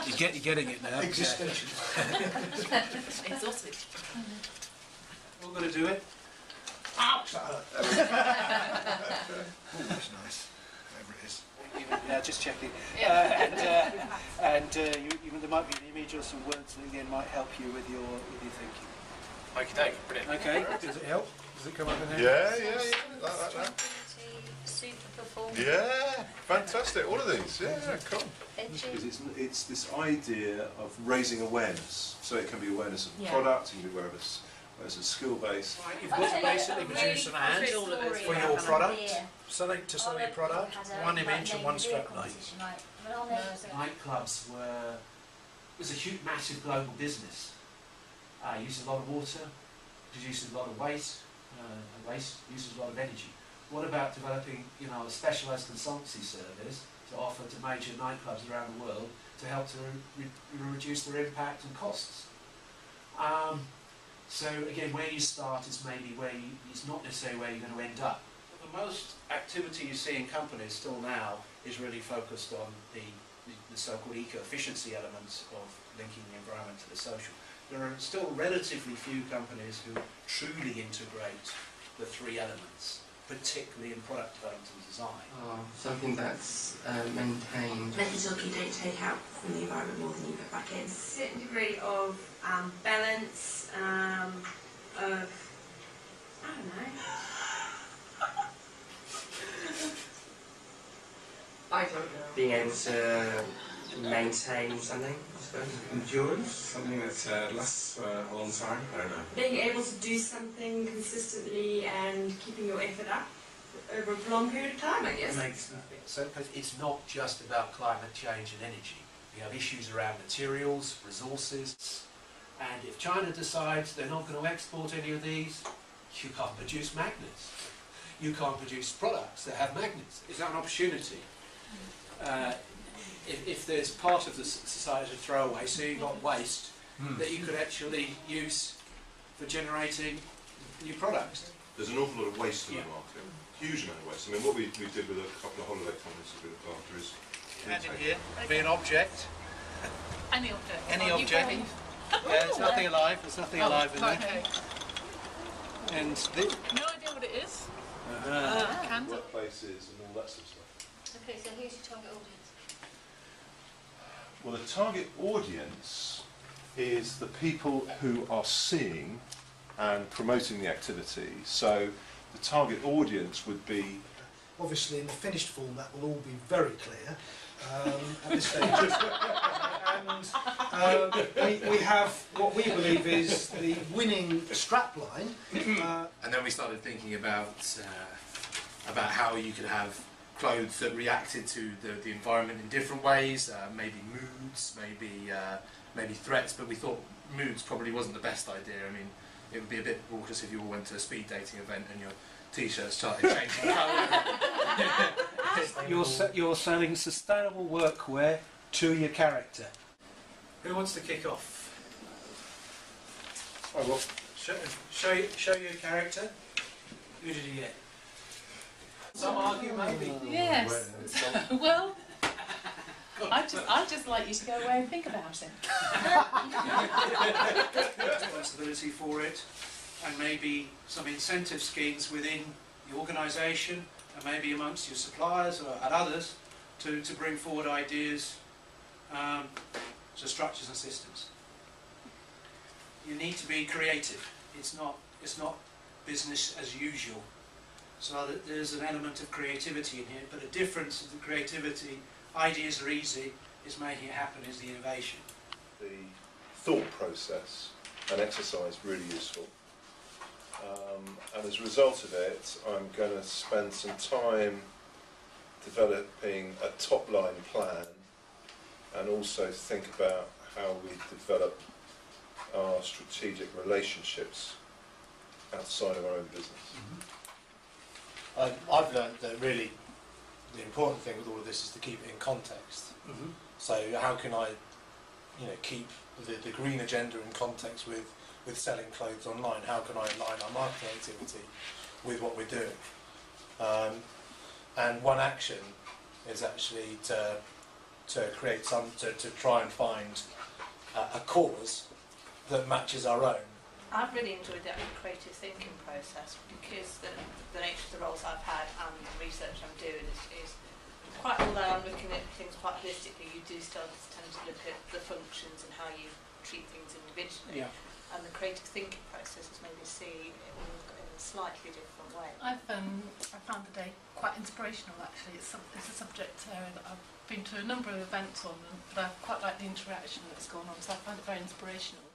You're getting it now. Existential. Exotic. We're going to do it. Ouch! Oh, that's nice. Whatever it is. Yeah, just checking. Yeah. There might be an image or some words that again might help you with your thinking. Okay, brilliant. Okay. Does it help? Does it come up in there? Yeah. Like that. Super performance. Yeah, fantastic. All of these. Yeah, cool. Because it's this idea of raising awareness. So it can be awareness of the Yeah. product, it can be awareness of skill base. Right, you've got to basically produce an ad for your product, to sell your product, one image and one stroke line. Nightclubs was a huge, massive global business. Uses a lot of water, produces a lot of waste, and waste uses a lot of energy. What about developing, a specialised consultancy service to offer to major nightclubs around the world to help to reduce their impact and costs? So again, where you start is maybe it's not necessarily where you're going to end up. The most activity you see in companies still now is really focused on the so-called eco-efficiency elements of linking the environment to the social. There are still relatively few companies who truly integrate the three elements, particularly in product development and design. Something that's maintained. Making sure you don't take out from the environment more than you put back in. A certain degree of balance, of, I don't know. I don't know. Being able to maintain something, I suppose. Endurance, something that lasts for a long time. I don't know. Being able to do something consistently and keeping your effort up over a long period of time, I guess. So it's not just about climate change and energy. We have issues around materials, resources, and if China decides they're not going to export any of these, you can't produce magnets. You can't produce products that have magnets. Is that an opportunity? If there's part of the society to throw away, so you've got waste that you could actually use for generating new products. There's an awful lot of waste in the market, huge amount of waste. I mean, what we did with a couple of holiday companies that we look after is... And in here, be an object. Any object. Any object. Yeah, there's nothing alive. There's nothing alive in there. Okay. And No idea what it is. Candle. workplaces and all that sort of stuff. Okay, so who's your target audience? Well, the target audience is the people who are seeing and promoting the activity. So the target audience would be... Obviously, in the finished form, that will all be very clear at this stage. And we have what we believe is the winning strapline. And then we started thinking about how you could have clothes that reacted to the environment in different ways, maybe moods, maybe threats, but we thought moods probably wasn't the best idea. I mean, it would be a bit raucous if you all went to a speed dating event and your t-shirts started changing colour. You're selling sustainable workwear to your character. Who wants to kick off? I will. Show your character. Who did you get? Some argue maybe. Yes. Well, I'd just like you to go away and think about it. Responsibility for it, and maybe some incentive schemes within the organisation, and maybe amongst your suppliers or and others, to bring forward ideas, so structures and systems. You need to be creative. It's not business as usual. So there's an element of creativity in here, but the difference of the creativity, ideas are easy, is making it happen is the innovation. The thought process and exercise really useful. And as a result of it, I'm going to spend some time developing a top-line plan and also think about how we develop our strategic relationships outside of our own business. I've learned that really the important thing with all of this is to keep it in context. So how can I, keep the green agenda in context with selling clothes online? How can I align our marketing activity with what we're doing? And one action is actually to to create to try and find a cause that matches our own. I've really enjoyed that creative thinking process because the nature of the roles I've had and the research I'm doing is quite, although I'm looking at things quite holistically, you do still tend to look at the functions and how you treat things individually. Yeah. And the creative thinking process has made me see it all in a slightly different way. I found the day quite inspirational actually. It's a subject area that I've been to a number of events on, but I quite like the interaction that's gone on, so I find it very inspirational.